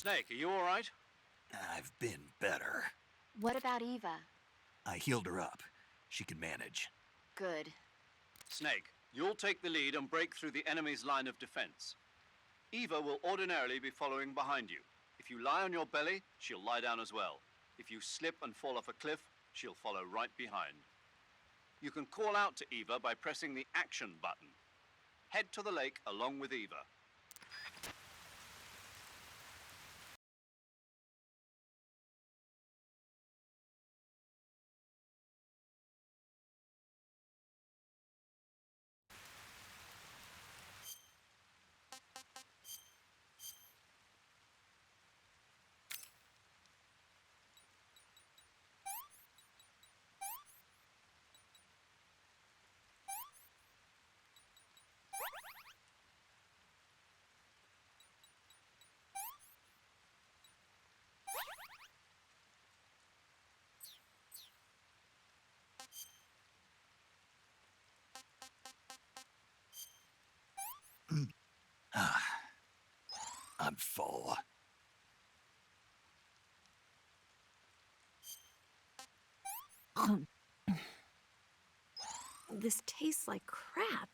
Snake, are you alright? I've been better. What about Eva? I healed her up. She can manage. Good. Snake, you'll take the lead and break through the enemy's line of defense. Eva will ordinarily be following behind you. If you lie on your belly, she'll lie down as well. If you slip and fall off a cliff, she'll follow right behind. You can call out to Eva by pressing the action button. Head to the lake along with Eva. I'm full. This tastes like crap.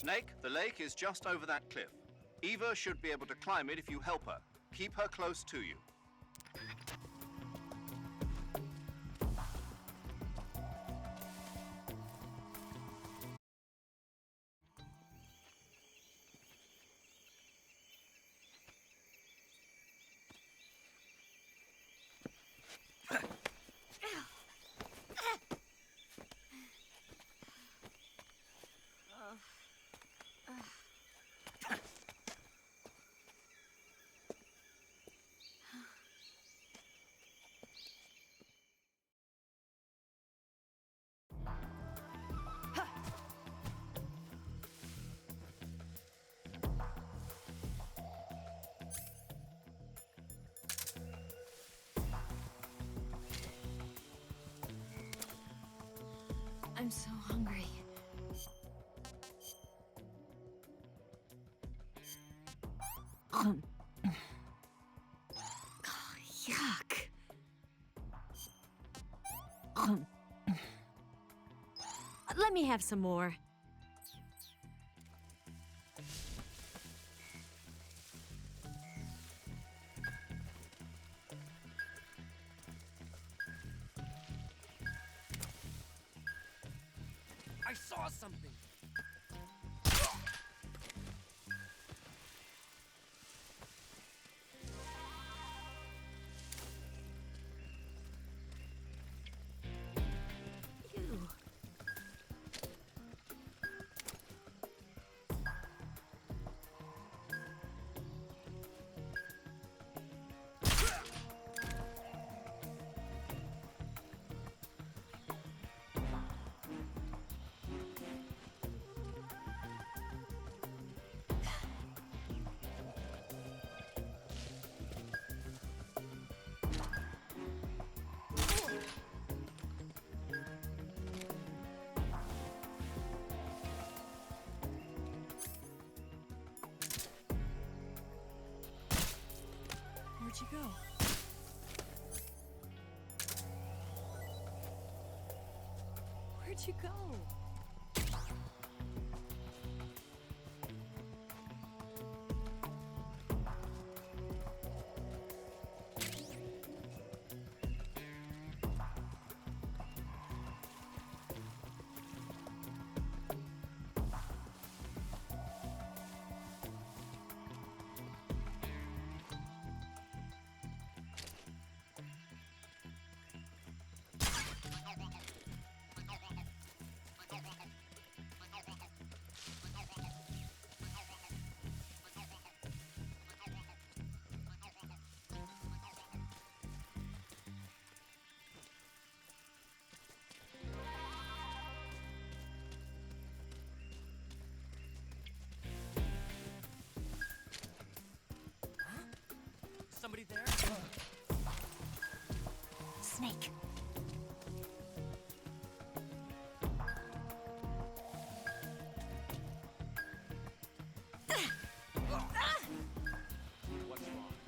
Snake, the lake is just over that cliff. Eva should be able to climb it if you help her. Keep her close to you. I'm so hungry. Yuck. Let me have some more. I saw something. Ew. Where'd you go? Where'd you go? Somebody there? Snake. What's wrong?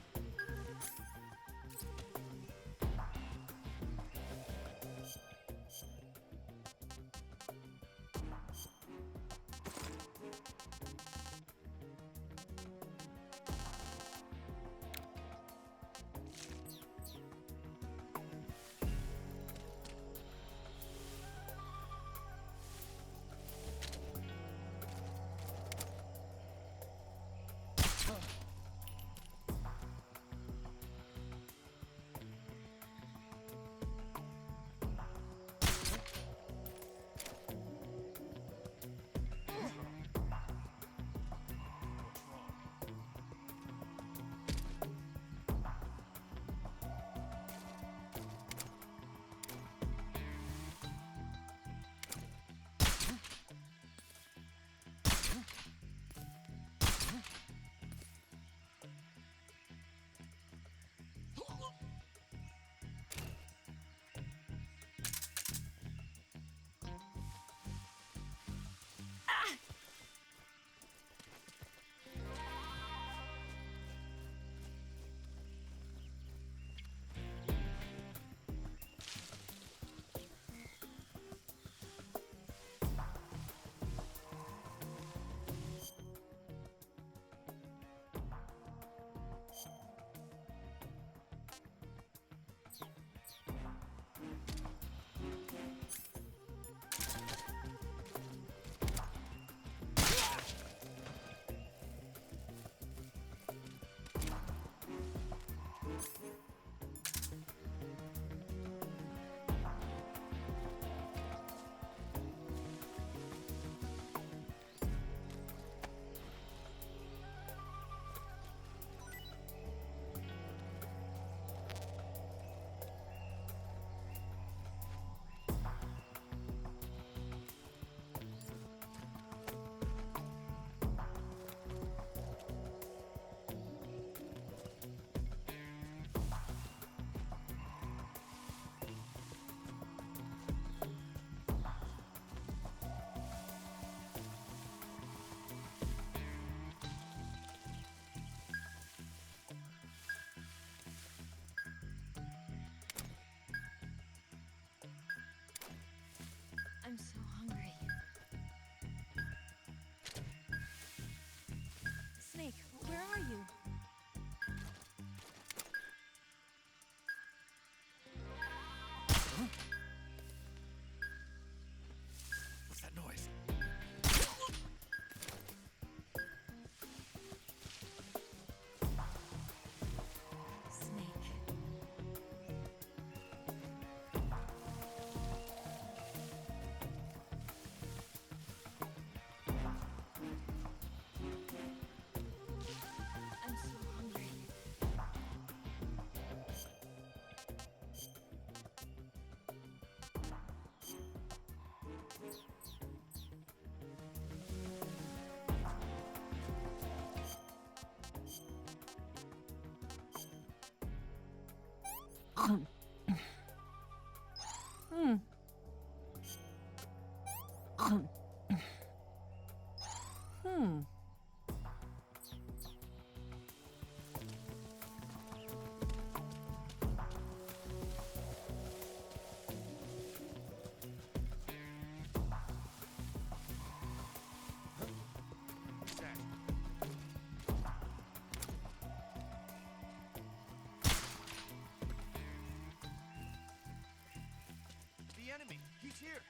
The enemy! He's here!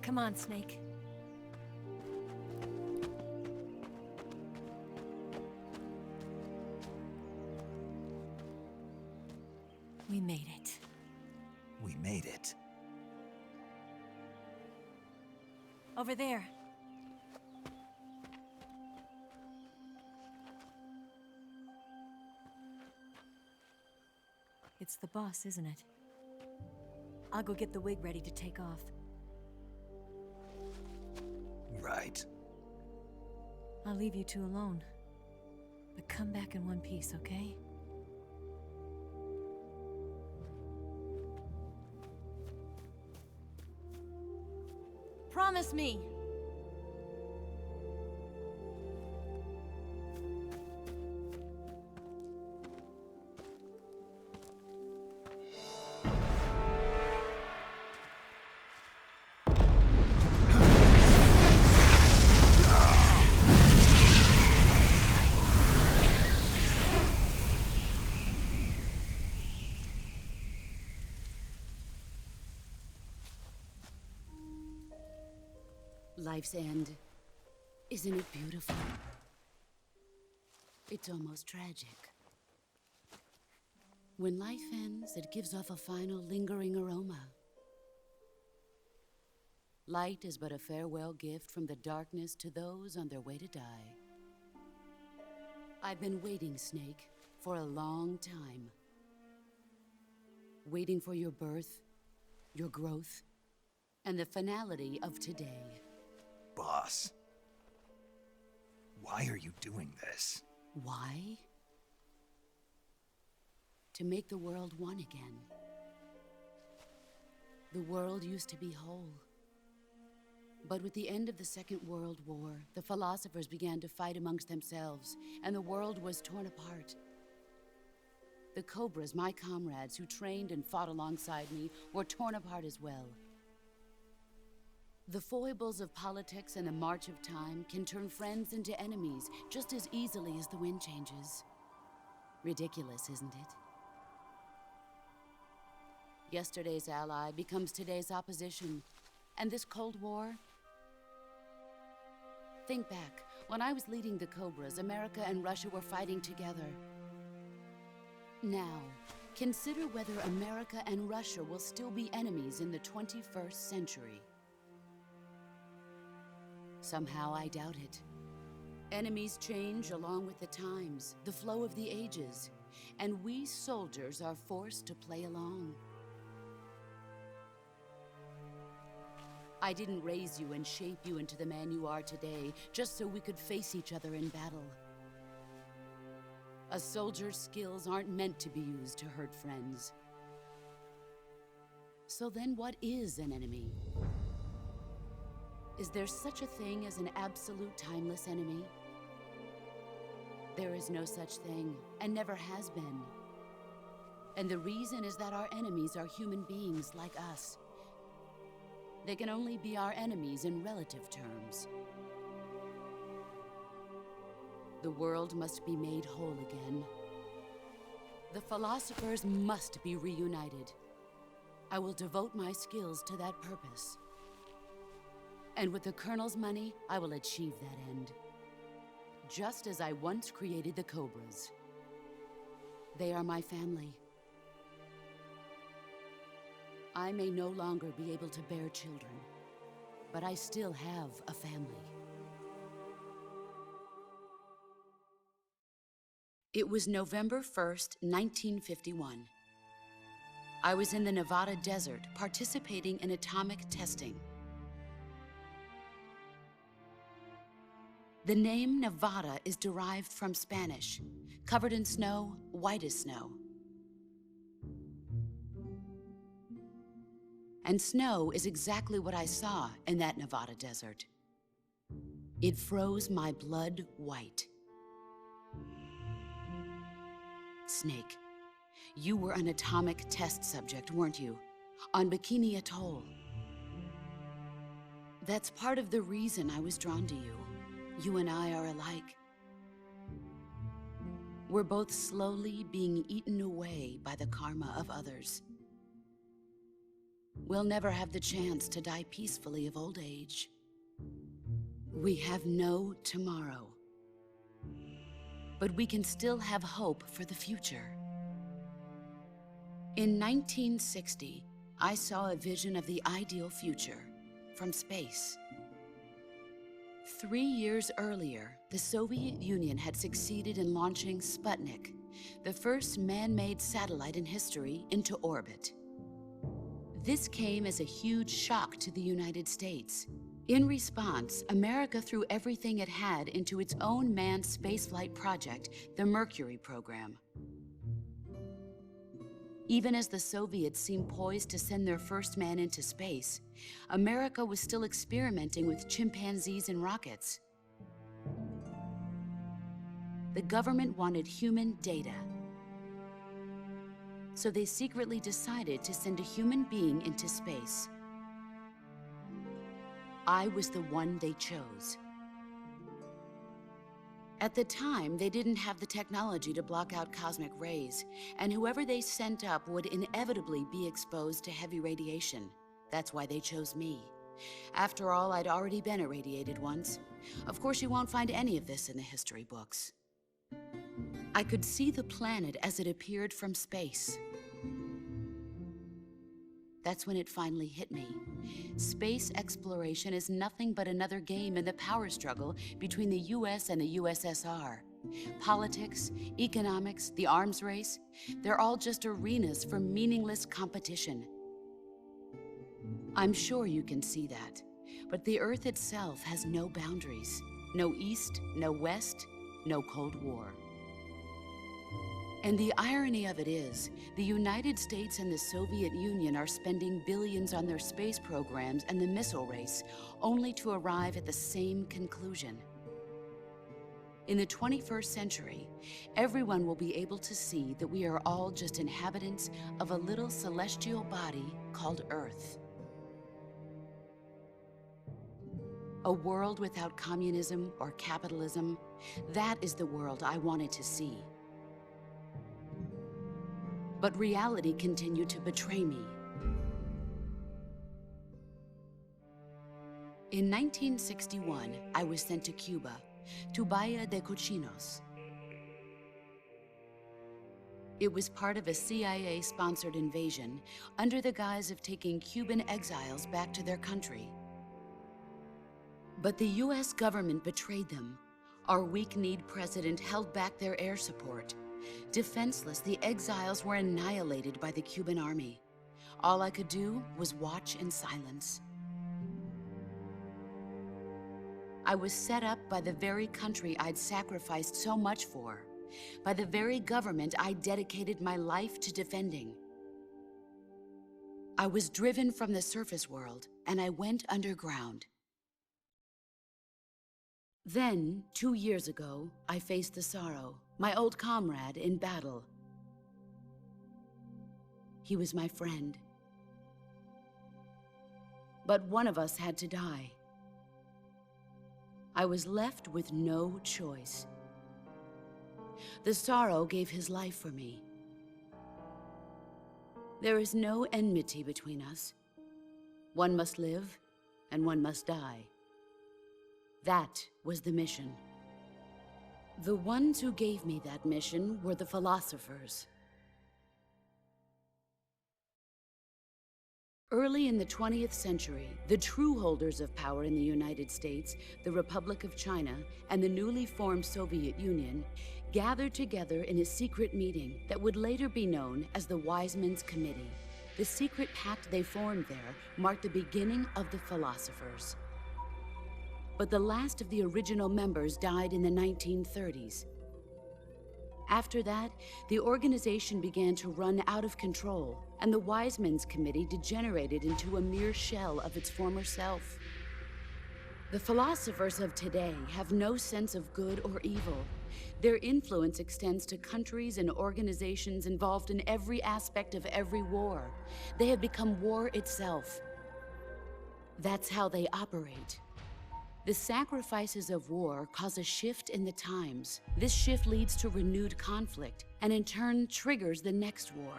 Come on, Snake. We made it. We made it. Over there. It's the boss, isn't it? I'll go get the wig ready to take off. Right. I'll leave you two alone. But come back in one piece, okay? Promise me! Life's end. Isn't it beautiful? It's almost tragic. When life ends, it gives off a final lingering aroma. Light is but a farewell gift from the darkness to those on their way to die. I've been waiting, Snake, for a long time. Waiting for your birth, your growth, and the finality of today. Boss. Why are you doing this? Why? To make the world one again. The world used to be whole. But with the end of the Second World War, the philosophers began to fight amongst themselves, and the world was torn apart. The Cobras, my comrades who trained and fought alongside me, were torn apart as well. The foibles of politics and the march of time can turn friends into enemies just as easily as the wind changes. Ridiculous, isn't it? Yesterday's ally becomes today's opposition. And this Cold War? Think back. When I was leading the Cobras, America and Russia were fighting together. Now, consider whether America and Russia will still be enemies in the 21st century. Somehow I doubt it. Enemies change along with the times, the flow of the ages, and we soldiers are forced to play along. I didn't raise you and shape you into the man you are today just so we could face each other in battle. A soldier's skills aren't meant to be used to hurt friends. So then what is an enemy? Is there such a thing as an absolute timeless enemy? There is no such thing, and never has been. And the reason is that our enemies are human beings like us. They can only be our enemies in relative terms. The world must be made whole again. The philosophers must be reunited. I will devote my skills to that purpose. And with the Colonel's money, I will achieve that end. Just as I once created the Cobras. They are my family. I may no longer be able to bear children, but I still have a family. It was November 1st, 1951. I was in the Nevada desert participating in atomic testing. The name Nevada is derived from Spanish, covered in snow, white as snow. And snow is exactly what I saw in that Nevada desert. It froze my blood white. Snake, you were an atomic test subject, weren't you? On Bikini Atoll. That's part of the reason I was drawn to you. You and I are alike. We're both slowly being eaten away by the karma of others. We'll never have the chance to die peacefully of old age. We have no tomorrow. But we can still have hope for the future. In 1960, I saw a vision of the ideal future from space. 3 years earlier, the Soviet Union had succeeded in launching Sputnik, the first man-made satellite in history, into orbit. This came as a huge shock to the United States. In response, America threw everything it had into its own manned spaceflight project, the Mercury program. Even as the Soviets seemed poised to send their first man into space, America was still experimenting with chimpanzees and rockets. The government wanted human data. So they secretly decided to send a human being into space. I was the one they chose. At the time, they didn't have the technology to block out cosmic rays, and whoever they sent up would inevitably be exposed to heavy radiation. That's why they chose me. After all, I'd already been irradiated once. Of course, you won't find any of this in the history books. I could see the planet as it appeared from space. That's when it finally hit me. Space exploration is nothing but another game in the power struggle between the US and the USSR. Politics, economics, the arms race, they're all just arenas for meaningless competition. I'm sure you can see that, but the Earth itself has no boundaries. No East, no West, no Cold War. And the irony of it is, the United States and the Soviet Union are spending billions on their space programs and the missile race, only to arrive at the same conclusion. In the 21st century, everyone will be able to see that we are all just inhabitants of a little celestial body called Earth. A world without communism or capitalism, that is the world I wanted to see. But reality continued to betray me. In 1961, I was sent to Cuba, to Bahia de Cochinos. It was part of a CIA-sponsored invasion under the guise of taking Cuban exiles back to their country. But the US government betrayed them, Our weak-kneed president held back their air support. Defenseless, the exiles were annihilated by the Cuban army. All I could do was watch in silence. I was set up by the very country I'd sacrificed so much for, by the very government I dedicated my life to defending. I was driven from the surface world, and I went underground. Then, 2 years ago, I faced the Sorrow, my old comrade in battle. He was my friend. But one of us had to die. I was left with no choice. The Sorrow gave his life for me. There is no enmity between us. One must live, and one must die. That was the mission. The ones who gave me that mission were the philosophers. Early in the 20th century, the true holders of power in the United States, the Republic of China, and the newly formed Soviet Union gathered together in a secret meeting that would later be known as the Wiseman's Committee. The secret pact they formed there marked the beginning of the philosophers. But the last of the original members died in the 1930s. After that, the organization began to run out of control, and the Wiseman's Committee degenerated into a mere shell of its former self. The philosophers of today have no sense of good or evil. Their influence extends to countries and organizations involved in every aspect of every war. They have become war itself. That's how they operate. The sacrifices of war cause a shift in the times. This shift leads to renewed conflict, and in turn triggers the next war.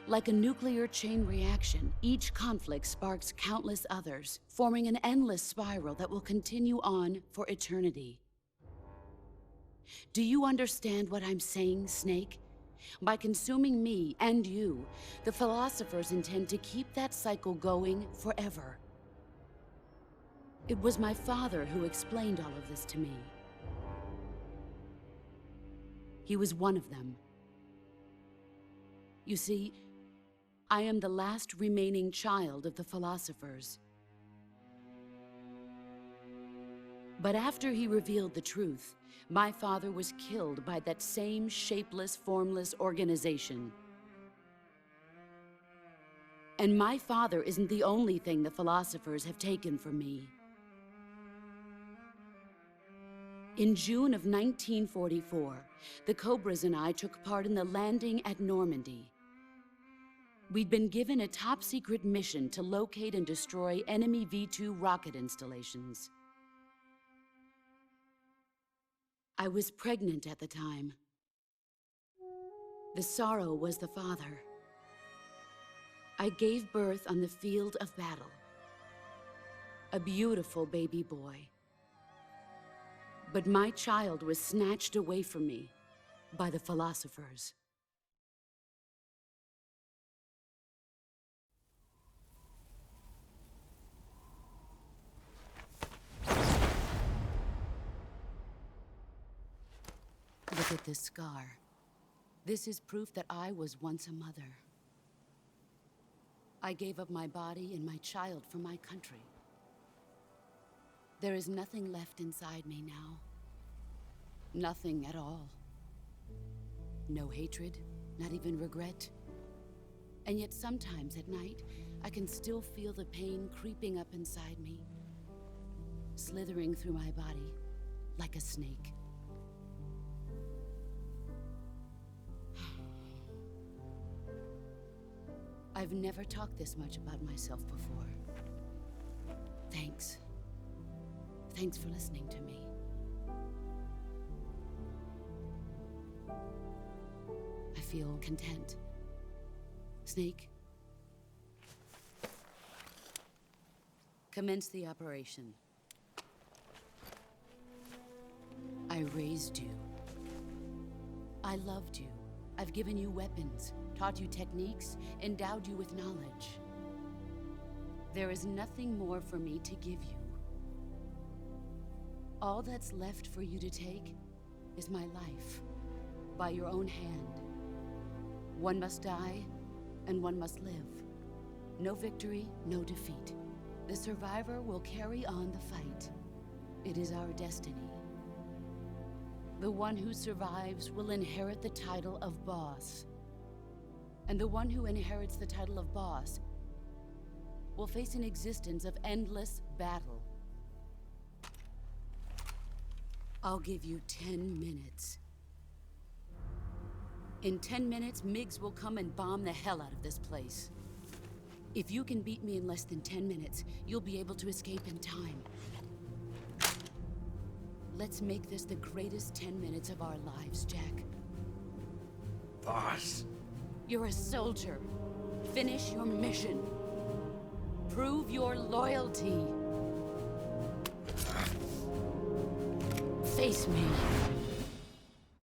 Like a nuclear chain reaction, each conflict sparks countless others, forming an endless spiral that will continue on for eternity. Do you understand what I'm saying, Snake? By consuming me and you, the philosophers intend to keep that cycle going forever. It was my father who explained all of this to me. He was one of them. You see, I am the last remaining child of the philosophers. But after he revealed the truth, my father was killed by that same shapeless, formless organization. And my father isn't the only thing the philosophers have taken from me. In June of 1944, the Cobras and I took part in the landing at Normandy. We'd been given a top-secret mission to locate and destroy enemy V-2 rocket installations. I was pregnant at the time. The Sorrow was the father. I gave birth on the field of battle. A beautiful baby boy. But my child was snatched away from me by the philosophers. Look at this scar. This is proof that I was once a mother. I gave up my body and my child for my country. There is nothing left inside me now. Nothing at all. No hatred, not even regret. And yet sometimes at night, I can still feel the pain creeping up inside me, slithering through my body like a snake. I've never talked this much about myself before. Thanks. Thanks for listening to me. I feel content. Snake, commence the operation. I raised you. I loved you. I've given you weapons, taught you techniques, endowed you with knowledge. There is nothing more for me to give you. All that's left for you to take is my life, by your own hand. One must die, and one must live. No victory, no defeat. The survivor will carry on the fight. It is our destiny. The one who survives will inherit the title of boss. And the one who inherits the title of boss will face an existence of endless battle. I'll give you 10 minutes. In 10 minutes, Migs will come and bomb the hell out of this place. If you can beat me in less than 10 minutes, you'll be able to escape in time. Let's make this the greatest 10 minutes of our lives, Jack. Boss. You're a soldier. Finish your mission. Prove your loyalty. Face me.